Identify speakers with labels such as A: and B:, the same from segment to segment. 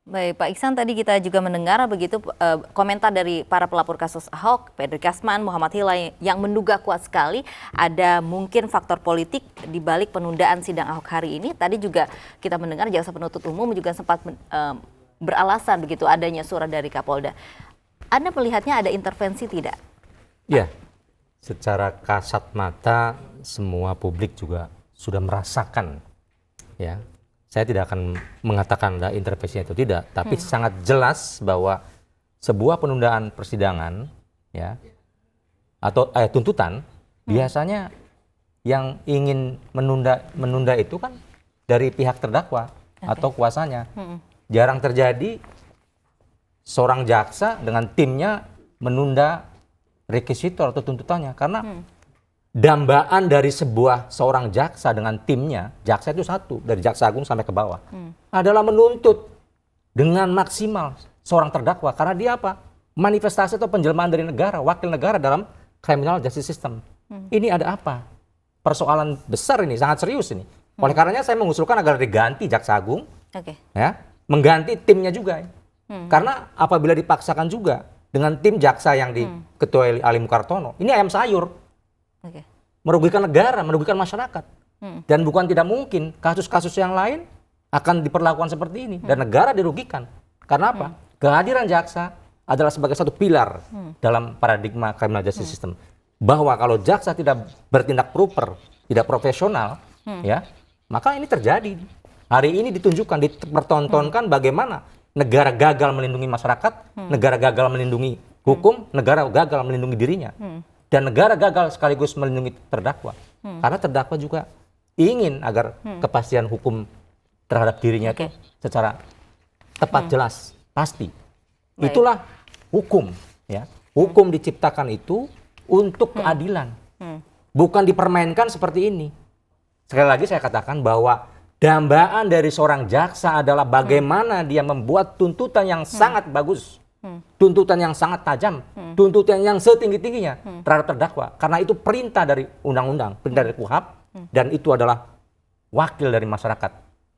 A: Baik, Pak Iksan, tadi kita juga mendengar begitu komentar dari para pelapor kasus Ahok, Pedri Kasman, Muhammad Hilal yang menduga kuat sekali ada mungkin faktor politik di balik penundaan sidang Ahok hari ini. Tadi juga kita mendengar jaksa penuntut umum juga sempat beralasan begitu adanya surat dari Kapolda. Anda melihatnya ada intervensi tidak?
B: Ya, secara kasat mata semua publik juga sudah merasakan, ya. Saya tidak akan mengatakan ada intervensi atau tidak, tapi sangat jelas bahwa sebuah penundaan persidangan, ya, atau tuntutan, biasanya yang ingin menunda itu kan dari pihak terdakwa atau kuasanya. Jarang terjadi seorang jaksa dengan timnya menunda rekisitor atau tuntutannya, karena dambaan dari seorang jaksa dengan timnya, jaksa itu satu, dari jaksa agung sampai ke bawah, adalah menuntut dengan maksimal seorang terdakwa. Karena dia apa? Manifestasi atau penjelmaan dari negara, wakil negara dalam criminal justice system. Ini ada apa? Persoalan besar ini, sangat serius ini. Oleh karenanya saya mengusulkan agar diganti jaksa agung, ya, mengganti timnya juga. Karena apabila dipaksakan juga dengan tim jaksa yang diketuai Ali Mukartono, ini ayam sayur. Merugikan negara, merugikan masyarakat. Dan bukan tidak mungkin kasus-kasus yang lain akan diperlakukan seperti ini. Dan negara dirugikan. Karena apa? Kehadiran jaksa adalah sebagai satu pilar dalam paradigma criminal justice system. Bahwa kalau jaksa tidak bertindak proper, tidak profesional, ya, maka ini terjadi. Hari ini ditunjukkan, dipertontonkan bagaimana negara gagal melindungi masyarakat, negara gagal melindungi hukum, negara gagal melindungi dirinya. Dan negara gagal sekaligus melindungi terdakwa. Karena terdakwa juga ingin agar kepastian hukum terhadap dirinya itu secara tepat, jelas, pasti. Itulah hukum. Ya. Hukum diciptakan itu untuk keadilan. Bukan dipermainkan seperti ini. Sekali lagi saya katakan bahwa dambaan dari seorang jaksa adalah bagaimana dia membuat tuntutan yang sangat bagus. Tuntutan yang sangat tajam, tuntutan yang setinggi-tingginya terhadap terdakwa. Karena itu perintah dari undang-undang, perintah dari KUHP, dan itu adalah wakil dari masyarakat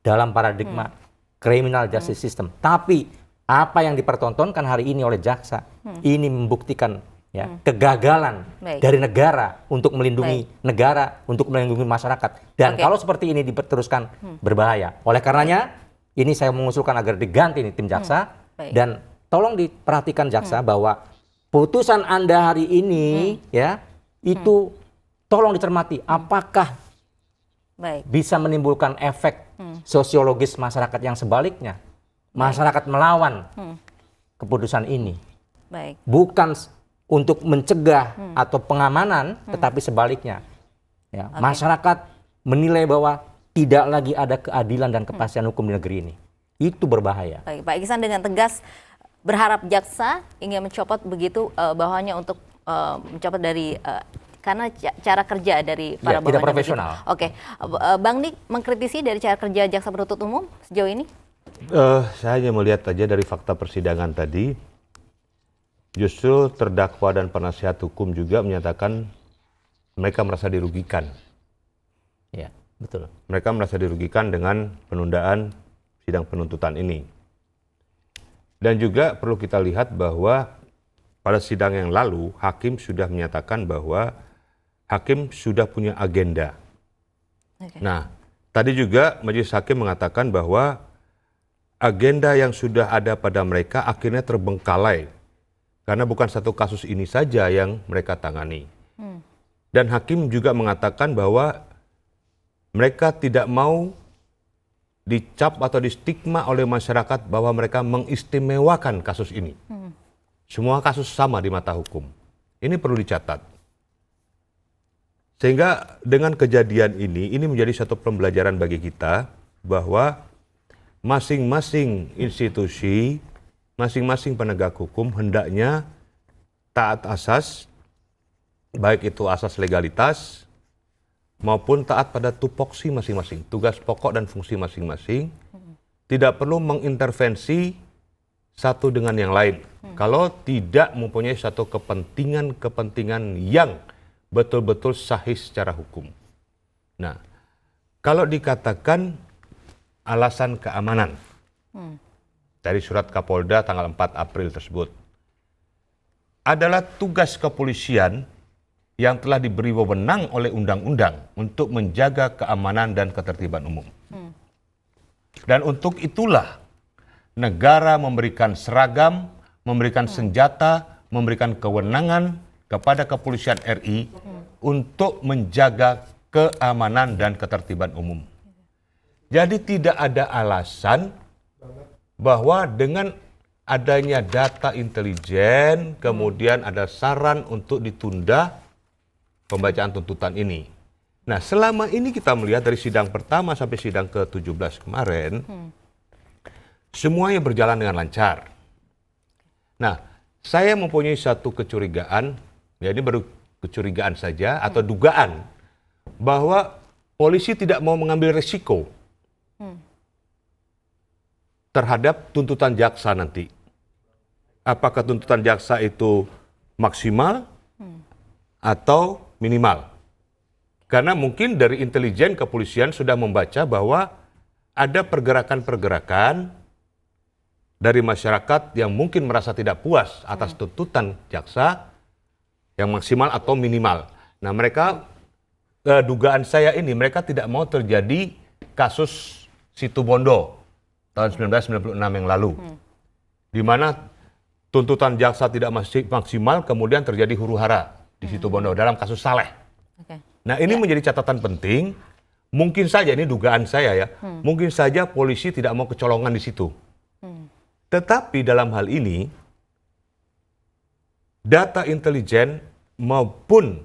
B: dalam paradigma criminal justice system. Tapi apa yang dipertontonkan hari ini oleh jaksa, ini membuktikan, ya, kegagalan dari negara untuk melindungi negara, untuk melindungi masyarakat. Dan kalau seperti ini diteruskan, berbahaya. Oleh karenanya, ini saya mengusulkan agar diganti nih tim jaksa, dan tolong diperhatikan jaksa bahwa putusan Anda hari ini, ya, itu tolong dicermati apakah bisa menimbulkan efek sosiologis masyarakat yang sebaliknya. Masyarakat melawan keputusan ini. Bukan untuk mencegah atau pengamanan, tetapi sebaliknya. Ya, masyarakat menilai bahwa tidak lagi ada keadilan dan kepastian hukum di negeri ini. Itu berbahaya.
A: Baik, Pak Iksan dengan tegas berharap jaksa ingin mencopot begitu bahwanya untuk mencopot dari karena cara kerja dari para
B: tidak profesional.
A: Oke, Bang Nik mengkritisi dari cara kerja jaksa penuntut umum sejauh ini?
C: Saya hanya melihat aja dari fakta persidangan tadi, justru terdakwa dan penasihat hukum juga menyatakan mereka merasa dirugikan.
B: Ya, betul.
C: Mereka merasa dirugikan dengan penundaan sidang penuntutan ini. Dan juga perlu kita lihat bahwa pada sidang yang lalu, hakim sudah menyatakan bahwa hakim sudah punya agenda. Nah, tadi juga majelis hakim mengatakan bahwa agenda yang sudah ada pada mereka akhirnya terbengkalai. Karena bukan satu kasus ini saja yang mereka tangani. Dan hakim juga mengatakan bahwa mereka tidak mau dicap atau distigma oleh masyarakat bahwa mereka mengistimewakan kasus ini. Semua kasus sama di mata hukum. Ini perlu dicatat. Sehingga dengan kejadian ini menjadi satu pembelajaran bagi kita bahwa masing-masing institusi, masing-masing penegak hukum hendaknya taat asas, baik itu asas legalitas, maupun taat pada tupoksi masing-masing, tugas pokok dan fungsi masing-masing, tidak perlu mengintervensi satu dengan yang lain. Kalau tidak mempunyai satu kepentingan yang betul-betul sahih secara hukum. Nah, kalau dikatakan alasan keamanan, dari surat Kapolda tanggal 4 April tersebut adalah tugas kepolisian yang telah diberi wewenang oleh undang-undang untuk menjaga keamanan dan ketertiban umum. Dan untuk itulah negara memberikan seragam, memberikan senjata, memberikan kewenangan kepada kepolisian RI untuk menjaga keamanan dan ketertiban umum. Jadi tidak ada alasan bahwa dengan adanya data intelijen, kemudian ada saran untuk ditunda pembacaan tuntutan ini. Nah, selama ini kita melihat dari sidang pertama sampai sidang ke-17 kemarin, semuanya berjalan dengan lancar. Nah, saya mempunyai satu kecurigaan, ya ini baru kecurigaan saja atau dugaan, bahwa polisi tidak mau mengambil resiko terhadap tuntutan jaksa nanti. Apakah tuntutan jaksa itu maksimal atau minimal? Karena mungkin dari intelijen kepolisian sudah membaca bahwa ada pergerakan-pergerakan dari masyarakat yang mungkin merasa tidak puas atas tuntutan jaksa yang maksimal atau minimal. Nah, mereka, dugaan saya ini, mereka tidak mau terjadi kasus Situbondo tahun 1996 yang lalu, di mana tuntutan jaksa tidak maksimal, kemudian terjadi huru-hara di Situbondo dalam kasus Saleh. Nah, ini menjadi catatan penting. Mungkin saja, ini dugaan saya ya, mungkin saja polisi tidak mau kecolongan di situ. Tetapi dalam hal ini, data intelijen maupun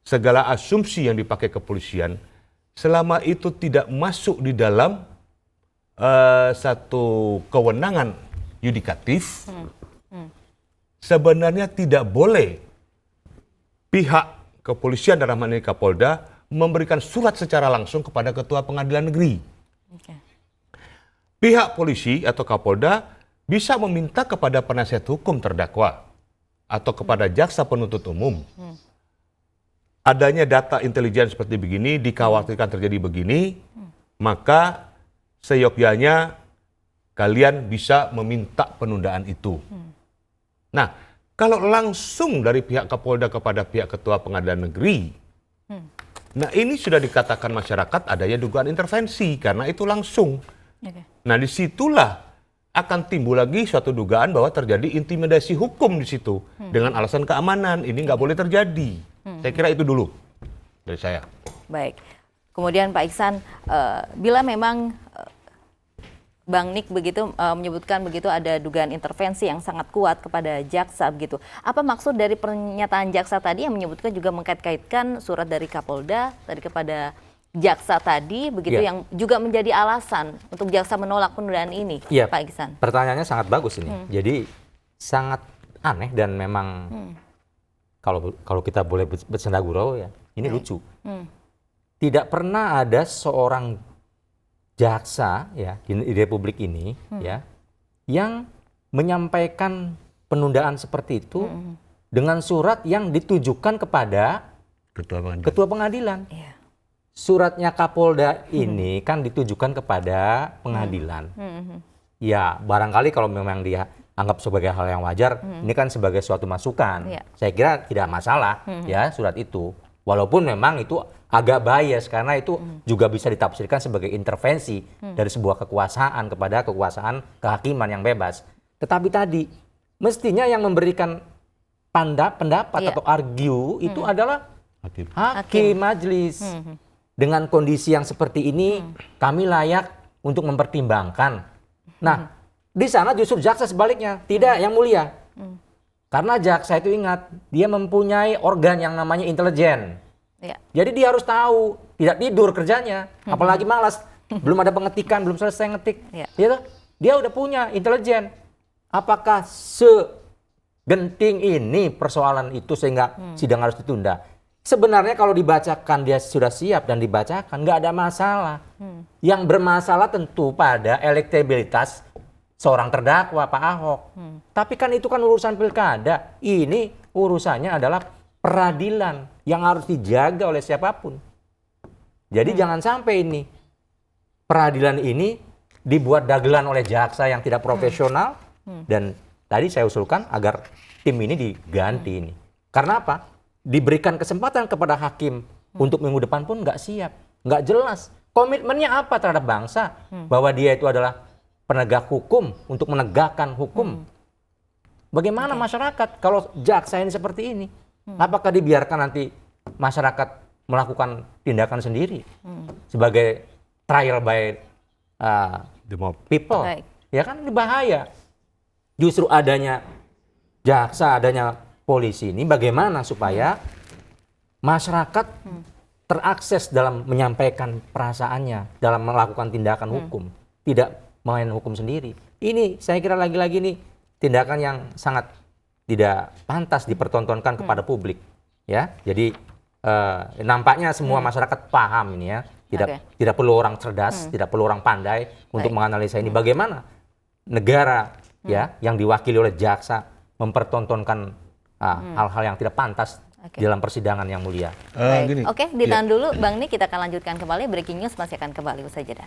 C: segala asumsi yang dipakai kepolisian, selama itu tidak masuk di dalam satu kewenangan yudikatif, sebenarnya tidak boleh pihak kepolisian dalam hal ini Kapolda memberikan surat secara langsung kepada Ketua Pengadilan Negeri. Pihak polisi atau Kapolda bisa meminta kepada penasihat hukum terdakwa atau kepada jaksa penuntut umum. Adanya data intelijen seperti begini, dikhawatirkan terjadi begini, maka seyogyanya kalian bisa meminta penundaan itu. Nah, kalau langsung dari pihak Kapolda kepada pihak Ketua Pengadilan Negeri, nah ini sudah dikatakan masyarakat adanya dugaan intervensi karena itu langsung. Nah, disitulah akan timbul lagi suatu dugaan bahwa terjadi intimidasi hukum di situ dengan alasan keamanan. Ini nggak boleh terjadi. Saya kira itu dulu dari saya.
A: Baik. Kemudian Pak Iksan, bila memang Bang Nik begitu menyebutkan begitu ada dugaan intervensi yang sangat kuat kepada jaksa begitu. Apa maksud dari pernyataan jaksa tadi yang menyebutkan juga mengkait-kaitkan surat dari Kapolda tadi kepada jaksa tadi begitu yang juga menjadi alasan untuk jaksa menolak penundaan ini, Pak Iksan?
B: Pertanyaannya sangat bagus ini. Jadi sangat aneh dan memang kalau kita boleh bercanda gurau ya, ini lucu. Tidak pernah ada seorang jaksa ya di Republik ini ya yang menyampaikan penundaan seperti itu dengan surat yang ditujukan kepada Ketua Pengadilan. Suratnya Kapolda ini kan ditujukan kepada pengadilan. Ya barangkali kalau memang dia anggap sebagai hal yang wajar, ini kan sebagai suatu masukan. Saya kira tidak masalah ya surat itu. Walaupun memang itu agak bias karena itu juga bisa ditafsirkan sebagai intervensi dari sebuah kekuasaan kepada kekuasaan kehakiman yang bebas. Tetapi tadi mestinya yang memberikan pendapat atau argue itu adalah hakim majelis. Dengan kondisi yang seperti ini kami layak untuk mempertimbangkan. Nah, di sana justru jaksa sebaliknya, tidak yang mulia. Karena jaksa itu ingat, dia mempunyai organ yang namanya intelijen. Jadi dia harus tahu, tidak tidur kerjanya, apalagi malas, belum ada pengetikan, belum selesai ngetik. Dia udah punya intelijen. Apakah segenting ini persoalan itu sehingga sidang harus ditunda? Sebenarnya kalau dibacakan dia sudah siap dan dibacakan, nggak ada masalah. Yang bermasalah tentu pada elektabilitas seorang terdakwa Pak Ahok. Tapi kan itu kan urusan pilkada. Ini urusannya adalah peradilan yang harus dijaga oleh siapapun. Jadi jangan sampai ini peradilan ini dibuat dagelan oleh jaksa yang tidak profesional, dan tadi saya usulkan agar tim ini diganti ini. Karena apa? Diberikan kesempatan kepada hakim untuk minggu depan pun nggak siap, nggak jelas. Komitmennya apa terhadap bangsa? Bahwa dia itu adalah penegak hukum untuk menegakkan hukum. Bagaimana masyarakat kalau jaksa ini seperti ini? Apakah dibiarkan nanti masyarakat melakukan tindakan sendiri sebagai trial by
C: The mob.
B: people?
A: Baik.
B: Ya kan ini bahaya. Justru adanya jaksa, adanya polisi ini bagaimana supaya masyarakat terakses dalam menyampaikan perasaannya, dalam melakukan tindakan hukum, tidak main hukum sendiri. Ini saya kira lagi-lagi nih tindakan yang sangat tidak pantas dipertontonkan kepada publik, ya. Jadi nampaknya semua masyarakat paham ini ya, tidak perlu orang cerdas, tidak perlu orang pandai untuk menganalisa ini. Bagaimana negara ya yang diwakili oleh jaksa mempertontonkan hal-hal yang tidak pantas di dalam persidangan yang mulia.
A: Baik. Oke, ditahan dulu Bang Nik, kita akan lanjutkan kembali. Breaking news masih akan kembali usai jeda.